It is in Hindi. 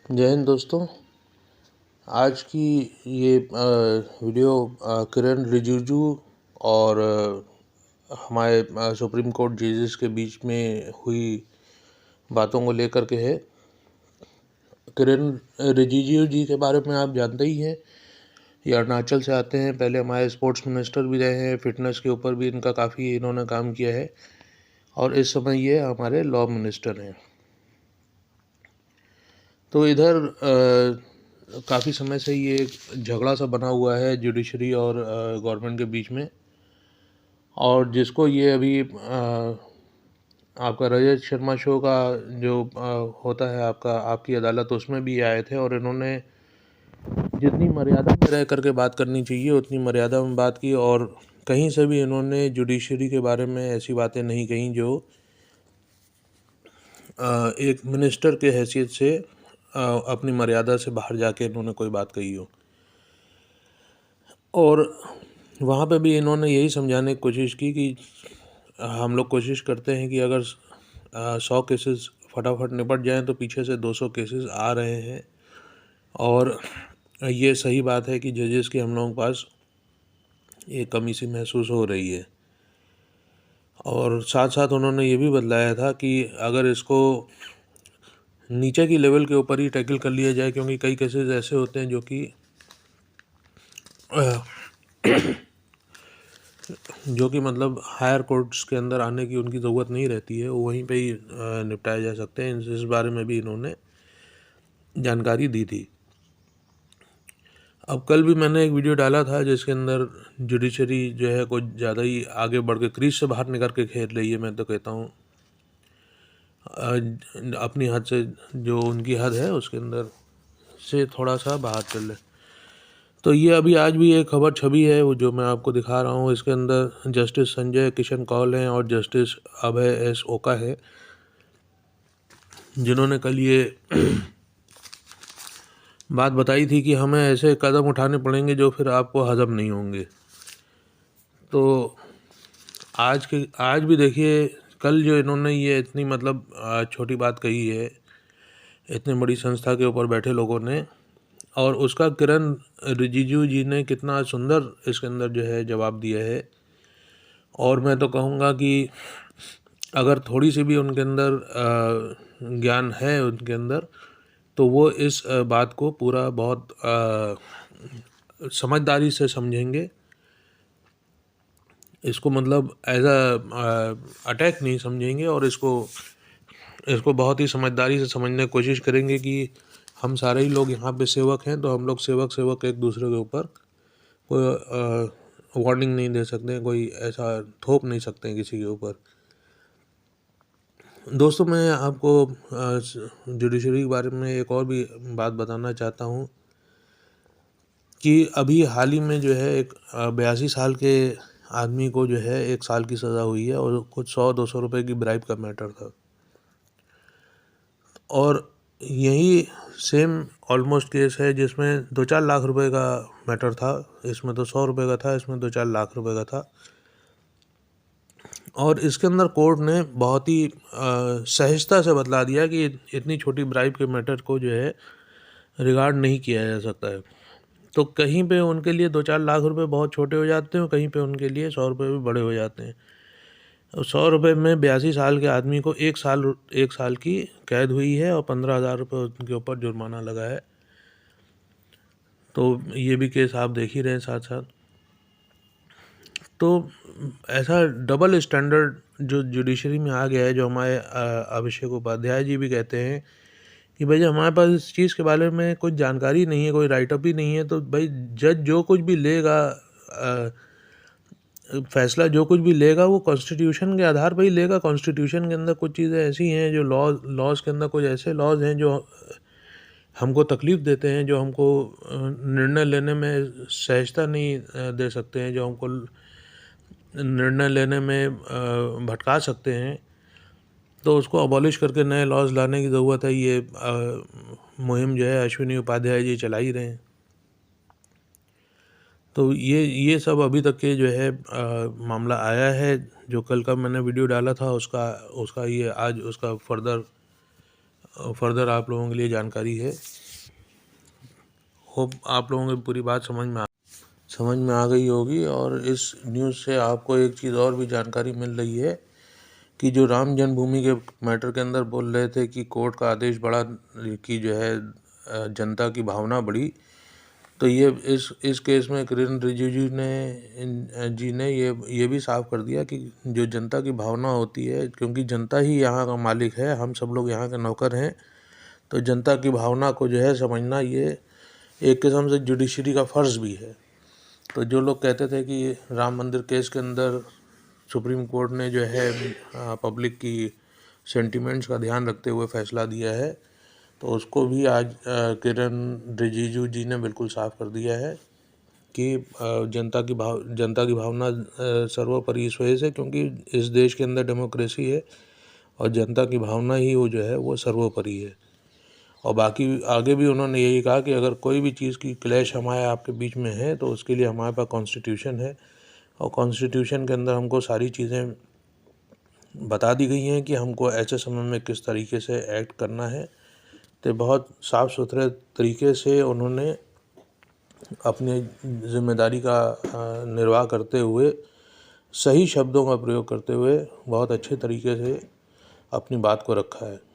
जय हिंद दोस्तों। आज की ये वीडियो किरण रिजिजू और हमारे सुप्रीम कोर्ट जजेस के बीच में हुई बातों को लेकर के है। किरण रिजिजू जी के बारे में आप जानते ही हैं, ये अरुणाचल से आते हैं। पहले हमारे स्पोर्ट्स मिनिस्टर भी रहे हैं, फिटनेस के ऊपर भी इनका काफ़ी इन्होंने काम किया है और इस समय ये हमारे लॉ मिनिस्टर हैं। तो इधर काफ़ी समय से ये एक झगड़ा सा बना हुआ है जुडिशरी और गवर्नमेंट के बीच में, और जिसको ये अभी आपका रजत शर्मा शो का जो होता है आपकी अदालत, उसमें भी आए थे और इन्होंने जितनी मर्यादा में रह करके बात करनी चाहिए उतनी मर्यादा में बात की, और कहीं से भी इन्होंने जुडिशरी के बारे में ऐसी बातें नहीं कहीं जो एक मिनिस्टर के हैसियत से अपनी मर्यादा से बाहर जाके इन्होंने कोई बात कही हो। और वहाँ पे भी इन्होंने यही समझाने की कोशिश की कि हम लोग कोशिश करते हैं कि अगर 100 केसेस फटाफट निपट जाएं तो पीछे से 200 केसेस आ रहे हैं, और ये सही बात है कि जजेस की हम लोगों के पास एक कमी सी महसूस हो रही है। और साथ साथ उन्होंने ये भी बतलाया था कि अगर इसको नीचे की लेवल के ऊपर ही टैकल कर लिया जाए, क्योंकि कई केसेस ऐसे होते हैं जो कि मतलब हायर कोर्ट्स के अंदर आने की उनकी ज़रूरत नहीं रहती है, वो वहीं पे ही निपटाए जा सकते हैं। इस बारे में भी इन्होंने जानकारी दी थी। अब कल भी मैंने एक वीडियो डाला था जिसके अंदर जुडिशरी जो है कुछ ज़्यादा ही आगे बढ़ के क्रीज से बाहर निकल के खेल रही है। मैं तो कहता हूँ अपनी हद से, जो उनकी हद है उसके अंदर से थोड़ा सा बाहर चल रहे। तो ये अभी आज भी एक खबर छवी है वो जो मैं आपको दिखा रहा हूँ। इसके अंदर जस्टिस संजय किशन कौल हैं और जस्टिस अभय एस ओका है, जिन्होंने कल ये बात बताई थी कि हमें ऐसे कदम उठाने पड़ेंगे जो फिर आपको हजम नहीं होंगे। तो आज भी देखिए, कल जो इन्होंने ये इतनी मतलब छोटी बात कही है इतनी बड़ी संस्था के ऊपर बैठे लोगों ने, और उसका किरण रिजिजू जी ने कितना सुंदर इसके अंदर जो है जवाब दिया है। और मैं तो कहूँगा कि अगर थोड़ी सी भी उनके अंदर ज्ञान है उनके अंदर, तो वो इस बात को पूरा बहुत समझदारी से समझेंगे। इसको मतलब एज अटैक नहीं समझेंगे, और इसको बहुत ही समझदारी से समझने की कोशिश करेंगे कि हम सारे ही लोग यहाँ पे सेवक हैं, तो हम लोग सेवक एक दूसरे के ऊपर कोई वार्निंग नहीं दे सकते, कोई ऐसा थोप नहीं सकते किसी के ऊपर। दोस्तों, मैं आपको जुडिशरी के बारे में एक और भी बात बताना चाहता हूँ कि अभी हाल ही में जो है एक 82 साल के आदमी को जो है 1 साल की सज़ा हुई है, और कुछ 100-200 रुपये की ब्राइब का मैटर था। और यही सेम ऑलमोस्ट केस है जिसमें 2-4 लाख रुपए का मैटर था। इसमें तो 100 रुपये का था, इसमें 2-4 लाख रुपए का था। और इसके अंदर कोर्ट ने बहुत ही सहजता से बतला दिया कि इतनी छोटी ब्राइब के मैटर को जो है रिगार्ड नहीं किया जा सकता है। तो कहीं पे उनके लिए 2-4 लाख रुपए बहुत छोटे हो जाते हैं, और कहीं पे उनके लिए 100 रुपये भी बड़े हो जाते हैं। 100 रुपये में 82 साल के आदमी को 1 साल की कैद हुई है और 15,000 रुपये उनके ऊपर जुर्माना लगा है। तो ये भी केस आप देख ही रहे हैं साथ साथ। तो ऐसा डबल स्टैंडर्ड जो जुडिशरी में आ गया है, जो हमारे अभिषेक उपाध्याय जी भी कहते हैं कि भाई हमारे पास इस चीज़ के बारे में कुछ जानकारी नहीं है, कोई राइटअप ही नहीं है, तो भाई जज जो कुछ भी लेगा, फैसला जो कुछ भी लेगा वो कॉन्स्टिट्यूशन के आधार पर ही लेगा। कॉन्स्टिट्यूशन के अंदर कुछ चीज़ें ऐसी हैं जो लॉज के अंदर कुछ ऐसे लॉज हैं जो हमको तकलीफ़ देते हैं, जो हमको निर्णय लेने में सहजता नहीं दे सकते हैं, जो हमको निर्णय लेने में भटका सकते हैं। तो उसको अबॉलिश करके नए लॉज लाने की ज़रूरत है। ये मुहिम जो है अश्विनी उपाध्याय जी चला ही रहे हैं। तो ये सब अभी तक के जो है मामला आया है। जो कल का मैंने वीडियो डाला था उसका ये आज उसका फर्दर आप लोगों के लिए जानकारी है। होप आप लोगों को पूरी बात समझ में आ गई होगी। और इस न्यूज़ से आपको एक चीज़ और भी जानकारी मिल रही है कि जो राम जन्मभूमि के मैटर के अंदर बोल रहे थे कि कोर्ट का आदेश बड़ा कि जो है जनता की भावना बढ़ी, तो ये इस केस में किरेन रिजिजू ने ये भी साफ कर दिया कि जो जनता की भावना होती है, क्योंकि जनता ही यहाँ का मालिक है, हम सब लोग यहाँ के नौकर हैं, तो जनता की भावना को जो है समझना ये एक किस्म से जुडिशरी का फ़र्ज़ भी है। तो जो लोग कहते थे कि राम मंदिर केस के अंदर सुप्रीम कोर्ट ने जो है पब्लिक की सेंटिमेंट्स का ध्यान रखते हुए फ़ैसला दिया है, तो उसको भी आज किरेन रिजिजू जी ने बिल्कुल साफ कर दिया है कि जनता की भावना सर्वोपरि इस वजह से क्योंकि इस देश के अंदर डेमोक्रेसी है और जनता की भावना ही वो जो है वो सर्वोपरि है। और बाकी आगे भी उन्होंने यही कहा कि अगर कोई भी चीज़ की क्लैश हमारे आपके बीच में है तो उसके लिए हमारे पास कॉन्स्टिट्यूशन है, और कॉन्स्टिट्यूशन के अंदर हमको सारी चीज़ें बता दी गई हैं कि हमको ऐसे समय में किस तरीके से एक्ट करना है। तो बहुत साफ़ सुथरे तरीके से उन्होंने अपनी जिम्मेदारी का निर्वाह करते हुए, सही शब्दों का प्रयोग करते हुए बहुत अच्छे तरीके से अपनी बात को रखा है।